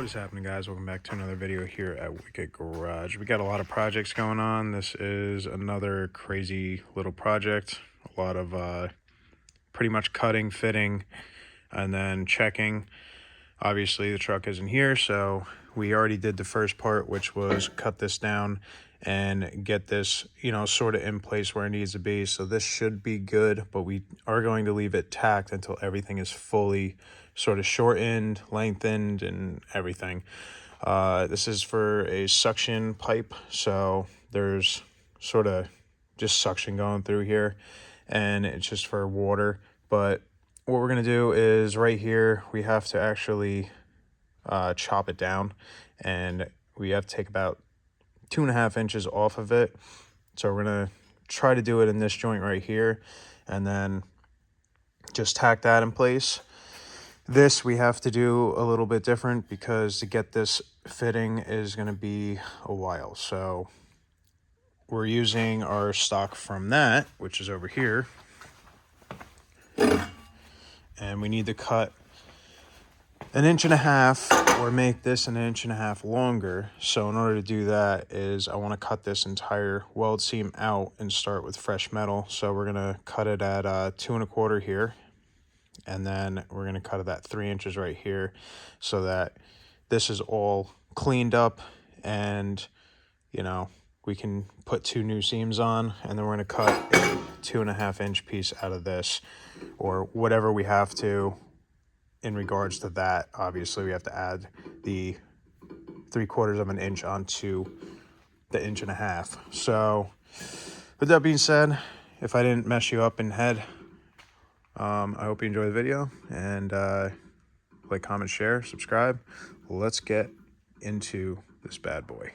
What is happening, guys? Welcome back to another video here at Wicked Garage. We got a lot of projects going on. This is another crazy little project. A lot of pretty much cutting, fitting, and then checking. Obviously the truck isn't here, so we already did the first part, which was cut this down and get this, sort of in place where it needs to be. So this should be good, but we are going to leave it tacked until everything is fully sort of shortened, lengthened, and everything. This is for a suction pipe, so there's sort of just suction going through here, and it's just for water. But what we're going to do is right here, we have to actually chop it down, and we have to take about 2.5 inches off of it. So we're going to try to do it in this joint right here, and then just tack that in place. This we have to do a little bit different because to get this fitting is going to be a while. So we're using our stock from that, which is over here. And we need to cut 1.5 inches or make this 1.5 inches longer. So in order to do that is I want to cut this entire weld seam out and start with fresh metal. So we're going to cut it at 2.25 here. And then we're going to cut it at 3 inches right here so that this is all cleaned up and, we can put 2 new seams on, and then we're going to cut a 2.5 inch piece out of this, or whatever we have to in regards to that. Obviously we have to add the 3/4 inch onto the 1.5 inch. So with that being said, if I didn't mess you up in head, I hope you enjoy the video, and like, comment, share, subscribe. Let's get into this bad boy.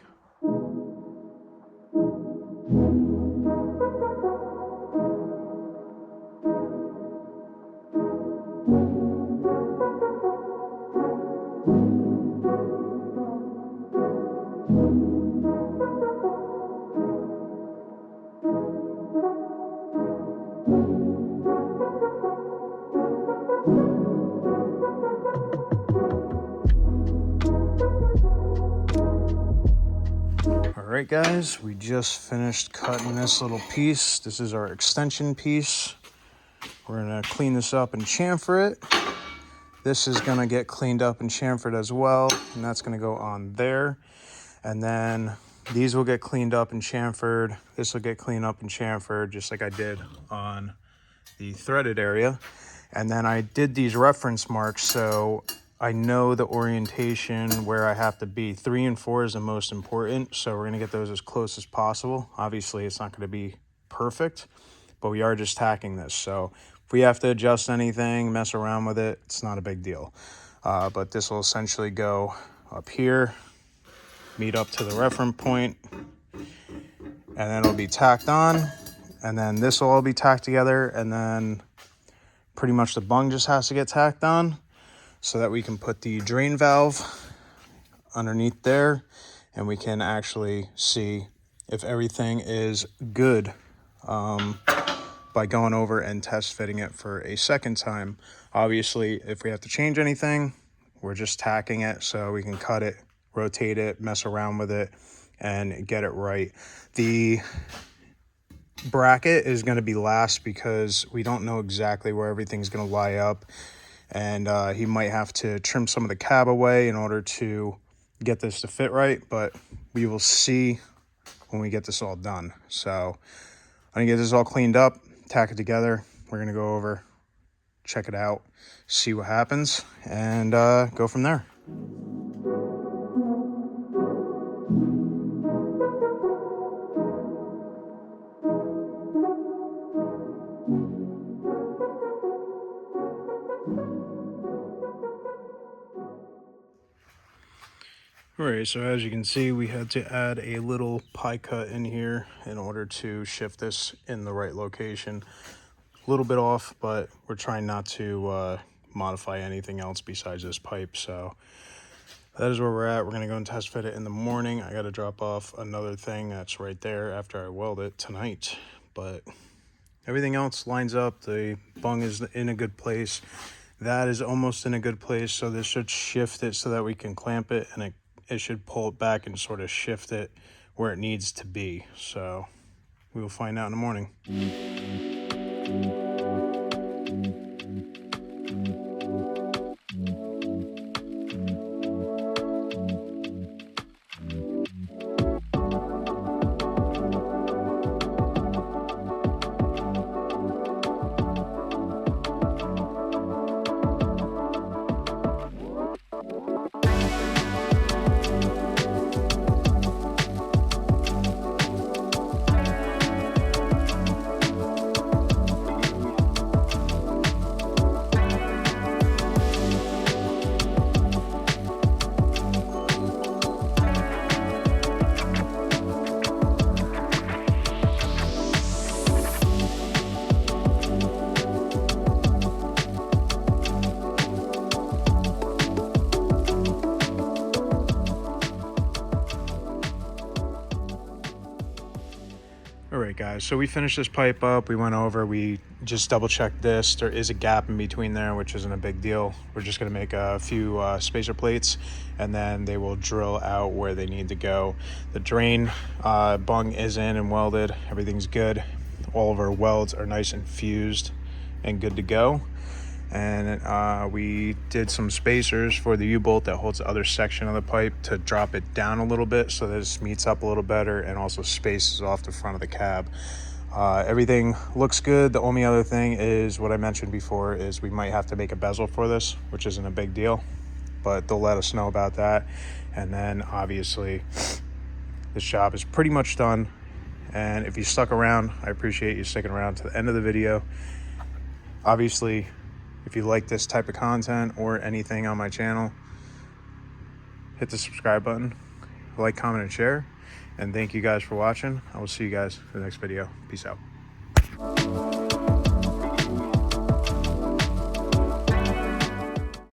Alright guys, we just finished cutting this little piece. This is our extension piece. We're going to clean this up and chamfer it. This is going to get cleaned up and chamfered as well, and that's going to go on there. And then these will get cleaned up and chamfered. This will get cleaned up and chamfered, just like I did on the threaded area. And then I did these reference marks, so I know the orientation where I have to be. 3 and 4 is the most important, so we're going to get those as close as possible. Obviously, it's not going to be perfect, but we are just tacking this. So if we have to adjust anything, mess around with it, it's not a big deal. But this will essentially go up here, meet up to the reference point, and then it'll be tacked on. And then this will all be tacked together, and then pretty much the bung just has to get tacked on, so that we can put the drain valve underneath there, and we can actually see if everything is good by going over and test fitting it for a second time. Obviously, if we have to change anything, we're just tacking it so we can cut it, rotate it, mess around with it, and get it right. The bracket is going to be last because we don't know exactly where everything's going to lie up. And he might have to trim some of the cab away in order to get this to fit right, but we will see when we get this all done. So I'm gonna get this all cleaned up, tack it together. We're gonna go over, check it out, see what happens, and go from there. Alright, so as you can see, we had to add a little pie cut in here in order to shift this in the right location. A little bit off, but we're trying not to modify anything else besides this pipe. So that is where we're at. We're going to go and test fit it in the morning. I got to drop off another thing that's right there after I weld it tonight. But everything else lines up. The bung is in a good place. That is almost in a good place, so this should shift it so that we can clamp it, and it should pull it back and sort of shift it where it needs to be. So we will find out in the morning. All right, guys, so we finished this pipe up. We went over, we just double checked this. There is a gap in between there, which isn't a big deal. We're just gonna make a few spacer plates, and then they will drill out where they need to go. The drain bung is in and welded. Everything's good. All of our welds are nice and fused and good to go. And we did some spacers for the U-bolt that holds the other section of the pipe to drop it down a little bit so that it meets up a little better and also spaces off the front of the cab. Everything looks good. The only other thing is what I mentioned before is we might have to make a bezel for this, which isn't a big deal, but they'll let us know about that. And then obviously this job is pretty much done. And if you stuck around, I appreciate you sticking around to the end of the video. Obviously, if you like this type of content or anything on my channel, hit the subscribe button, like, comment, and share. And thank you guys for watching. I will see you guys in the next video. Peace out.